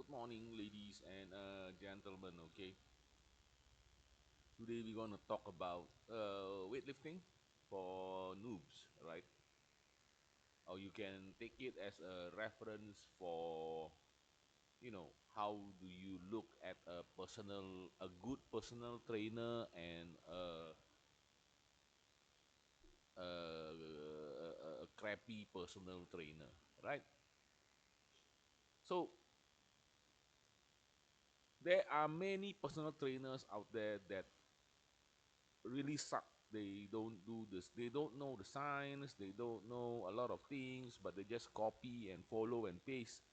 Good morning, ladies and gentlemen. Okay, today we're gonna talk about weightlifting for noobs, right? Or you can take it as a reference for how do you look at a good personal trainer and a crappy personal trainer, right? So there are many personal trainers out there that really suck. They don't do this. They don't know the science. They don't know a lot of things, but they just copy and follow and paste.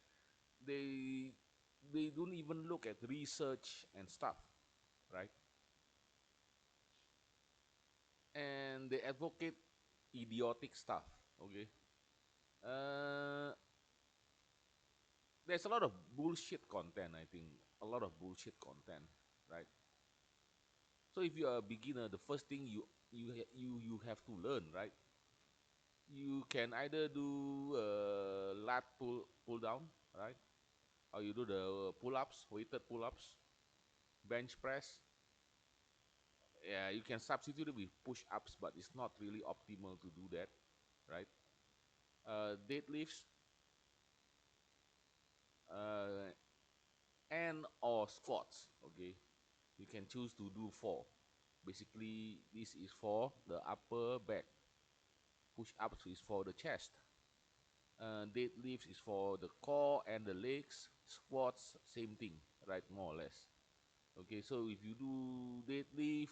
They they don't even look at research and stuff, right? And they advocate idiotic stuff. Okay. Uh, there's a lot of bullshit content. I think a lot of bullshit content, right? So if you're a beginner, the first thing you have to learn, right? You can either do lat pull down, right? Or you do the pull ups, weighted pull ups, bench press. Yeah, you can substitute it with push ups, but it's not really optimal to do that, right? Deadlifts uh, and or squats. Okay, you can choose to do four. Basically, this is for the upper back. Push ups is for the chest. Deadlifts is for the core and the legs. Squats, same thing, right? More or less. Okay, so if you do deadlift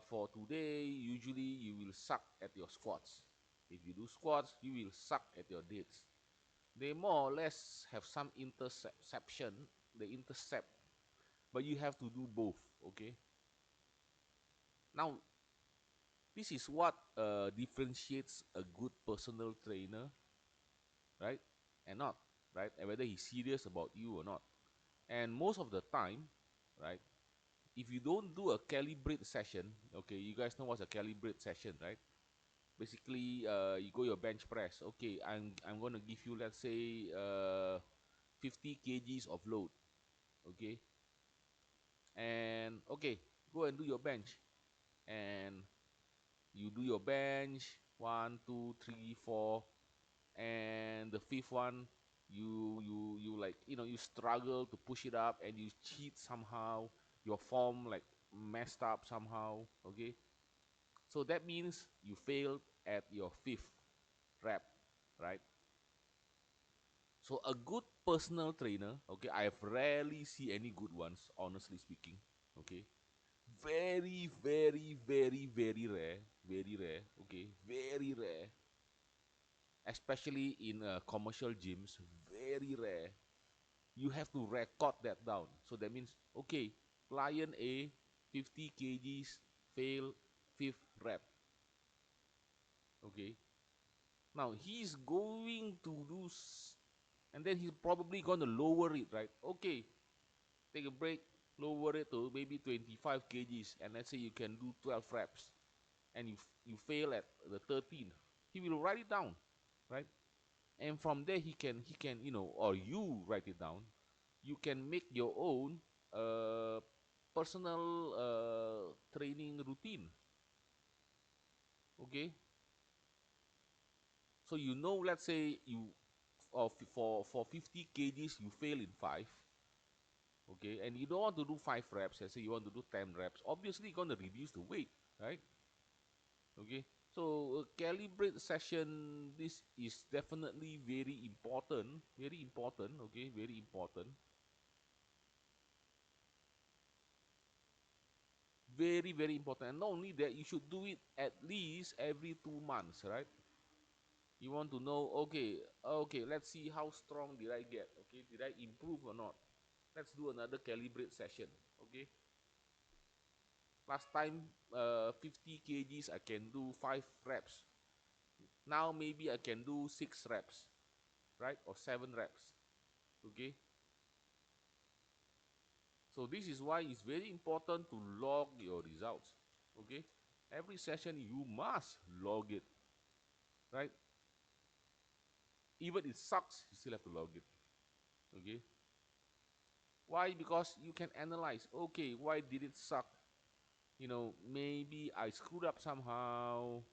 for today, usually you will suck at your squats. If you do squats, you will suck at your deads. They more or less have some interception, they intercept, but you have to do both. Okay. Now, this is what differentiates a good personal trainer, right, and not, right, and whether he's serious about you or not. And most of the time, right, if you don't do a calibrate session, okay, you guys know what's a calibrate session, right? Basically, you go your bench press. Okay, I'm gonna give you, let's say, 50 kgs of load. Okay, and okay, go and do your bench, and you do your bench 1, 2, 3, 4, and the fifth one, you like you struggle to push it up, and you cheat somehow. Your form like messed up somehow. Okay, so that means you failed at your fifth rep, right? So a good personal trainer, okay, I have rarely see any good ones, honestly speaking. Okay, very, very, very, very rare, very rare. Okay, very rare, especially in commercial gyms, very rare. You have to record that down. So that means, okay, client A, 50 kgs, fail, fifth rep. Okay, now he's going to do, and then he's probably going to lower it, right? Okay, take a break, lower it to maybe 25 kgs, and let's say you can do 12 reps, and you fail at the 13th. He will write it down, right? And from there he can or you write it down. You can make your own personal training routine. Okay, so let's say you for 50 kgs you fail in five. Okay, and you don't want to do 5 reps. Let's say you want to do 10 reps. Obviously you're going to reduce the weight, right? Okay, so calibrate session, this is definitely very important, very important. Okay, very important, very, very important. And not only that, you should do it at least every 2 months, right? You want to know, okay, okay, let's see how strong did I get. Okay, did I improve or not? Let's do another calibrate session. Okay, last time 50 kgs I can do 5 reps. Now maybe I can do 6 reps, right, or 7 reps. Okay, so this is why it's very important to log your results. Okay, every session you must log it, right? Even it sucks, you still have to log it. Okay, why? Because you can analyze, okay, why did it suck? Maybe I screwed up somehow.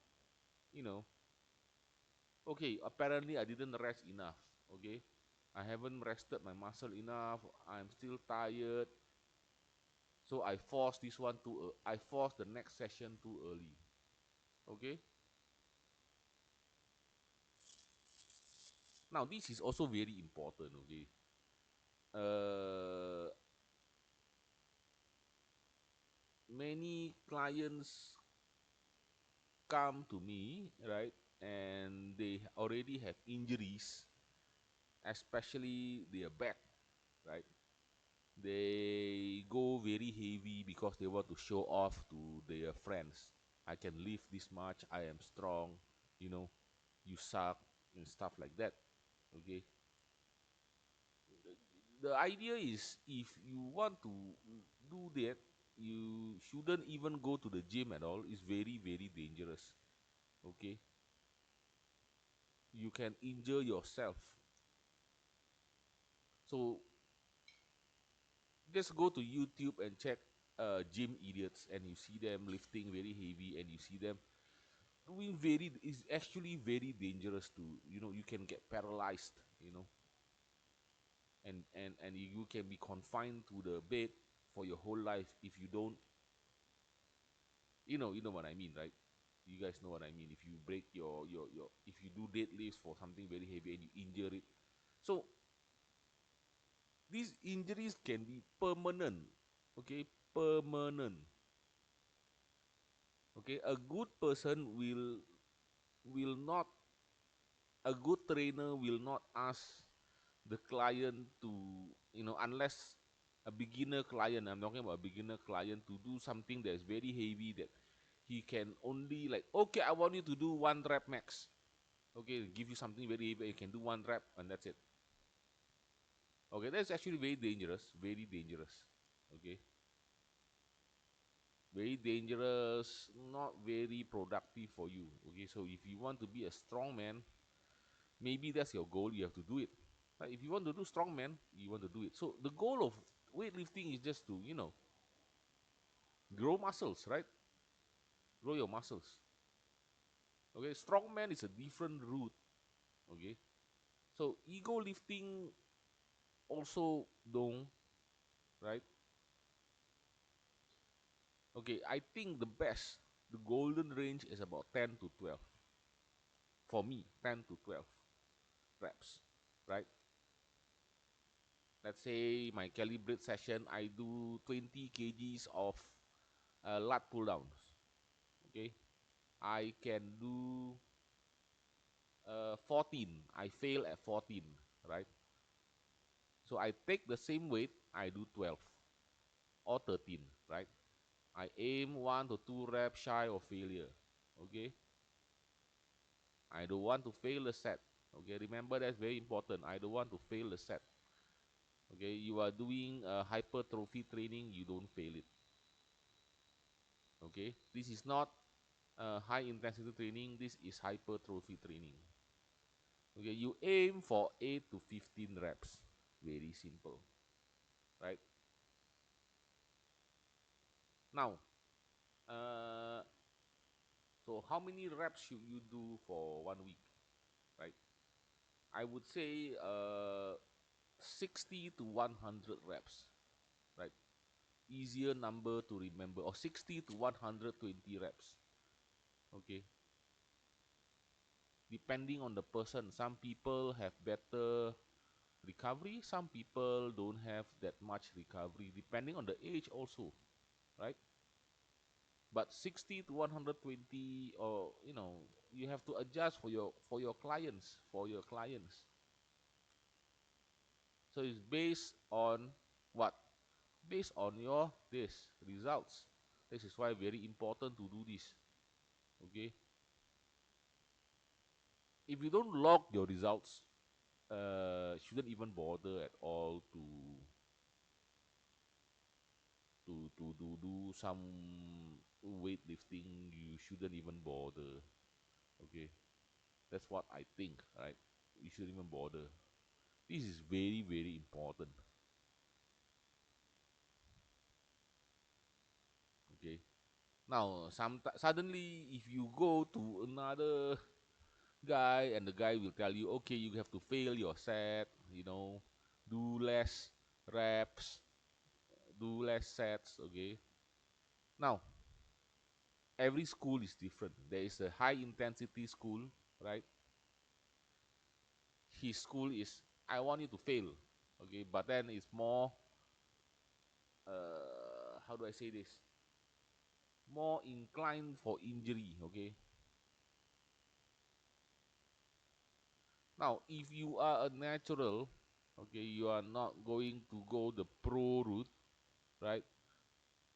you know okay, apparently I didn't rest enough. Okay, I haven't rested my muscle enough. I'm still tired. So I forced the next session too early. Okay. Now this is also very important. Okay. Uh, Many clients come to me, right, and they already have injuries, especially their back, right. They go very heavy because they want to show off to their friends. I can lift this much. I am strong. You know, you suck and stuff like that. Okay. The idea is if you want to do that, you shouldn't even go to the gym at all. It's very, very dangerous. Okay. You can injure yourself. So just go to YouTube and check gym idiots, and you see them lifting very heavy, and you see them doing very is actually very dangerous to you can get paralyzed, and you can be confined to the bed for your whole life if you don't, you know what I mean, right? You guys know what I mean. If you break your if you do deadlifts for something very heavy and you injure it, so these injuries can be permanent. Okay, permanent. Okay, a good person will not a good trainer will not ask the client to, unless a beginner client, I'm talking about a beginner client, to do something that is very heavy, that he can only, like, okay, I want you to do 1 rep max. Okay, give you something very heavy, you can do 1 rep and that's it. Okay, that's actually very dangerous, very dangerous. Okay, very dangerous, not very productive for you. Okay, so if you want to be a strong man, maybe that's your goal, you have to do it. If you want to do strongman, you want to do it. So the goal of weightlifting is just to, grow muscles, right? Grow your muscles. Okay, strongman is a different route. Okay, so ego lifting also don't, right? Okay, I think the golden range is about 10 to 12. For me, 10 to 12 reps, right? Let's say my calibrate session, I do 20 kgs of lat pull downs. Okay, I can do 14. I fail at 14, right? So I take the same weight, I do 12 or 13, right? I aim 1 to 2 reps shy of failure. Okay, I don't want to fail the set. Okay, remember that's very important. I don't want to fail the set. Okay, you are doing hypertrophy training, you don't fail it. Okay, this is not high intensity training, this is hypertrophy training. Okay, you aim for 8 to 15 reps. Very simple, right? Now, uh, so how many reps should you do for 1 week, right? I would say 60 to 100 reps, right? Easier number to remember, or 60 to 120 reps. Okay, depending on the person. Some people have better recovery, some people don't have that much recovery, depending on the age also, right? But 60 to 120, or you have to adjust for your clients. So it's based on what? Based on your this results. This is why very important to do this. Okay. If you don't log your results, shouldn't even bother at all to do some weightlifting. You shouldn't even bother. Okay. That's what I think, right? You shouldn't even bother. This is very, very important. Okay. Now, suddenly, if you go to another guy and the guy will tell you, okay, you have to fail your set, do less reps, do less sets. Okay. Now, every school is different. There is a high intensity school, right? His school is, I want you to fail. Okay. But then it's more, how do I say this? More inclined for injury. Okay. Now, if you are a natural, okay, you are not going to go the pro route, right?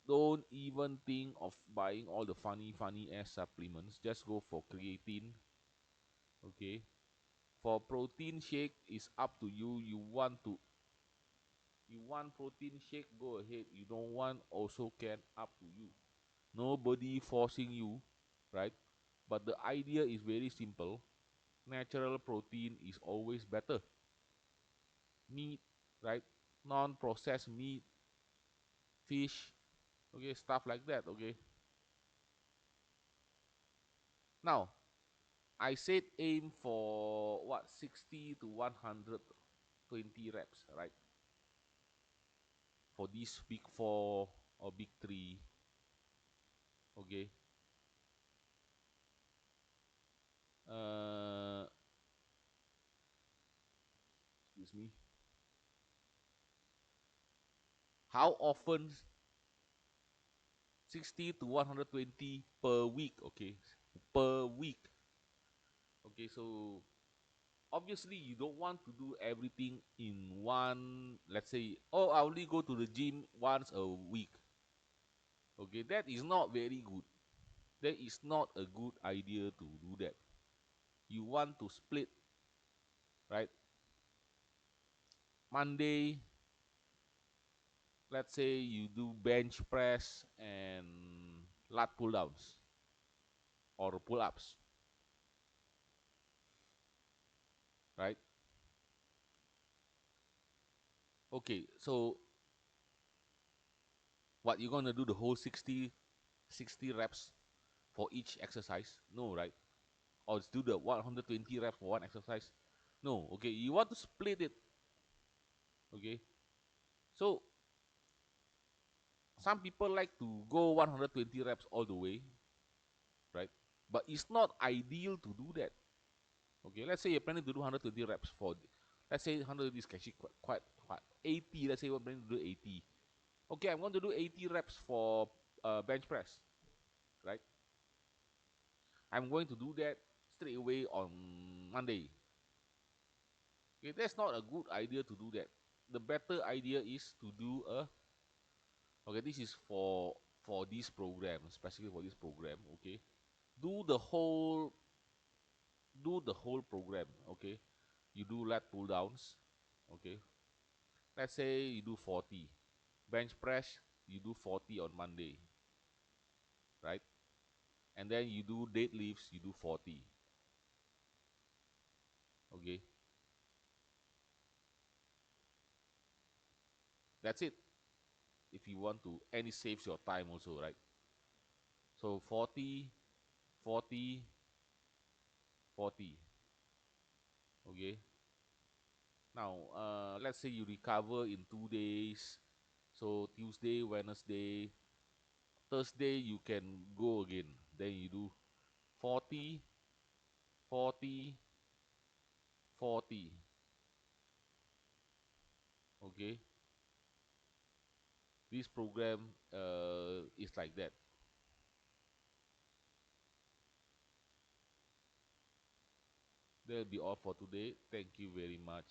Don't even think of buying all the funny ass supplements. Just go for creatine. Okay. For protein shake, is up to you. You want protein shake, go ahead. You don't want, also can, up to you. Nobody forcing you, right? But the idea is very simple. Natural protein is always better. Meat, right? Non-processed meat, fish, okay, stuff like that. Okay. Now, I said aim for what, 60 to 120 reps, right? For these big four or big three. Okay. Uh, excuse me. How often? 60 to 120 per week. Okay. Per week. Okay. So obviously you don't want to do everything in one. Let's say, oh, I only go to the gym once a week. Okay. That is not very good. That is not a good idea to do that. You want to split, right? Monday, let's say you do bench press and lat pull downs or pull ups, right? Okay, so what, you're gonna do the whole 60 reps for each exercise? No, right? Or do the 120 reps for one exercise? No. Okay, you want to split it. Okay, so some people like to go 120 reps all the way, right? But it's not ideal to do that. Okay, let's say you're planning to do 120 reps for, let's say 100 is actually quite 80. Let's say we're planning to do 80. Okay, I'm going to do 80 reps for bench press, right? I'm going to do that straight away on Monday. Okay, that's not a good idea to do that. The better idea is to do a, okay, this is for this program, especially for this program. Okay, do the whole do the whole program. Okay, you do lat pull downs. Okay, let's say you do 40 bench press, you do 40 on Monday, right? And then you do deadlifts, you do 40. Okay, that's it. If you want to, and it saves your time also, right? So 40, 40, 40. Okay. Now, let's say you recover in 2 days. So Tuesday, Wednesday, Thursday, you can go again. Then you do 40, 40, 40. Okay. This program is like that. That'll be all for today. Thank you very much.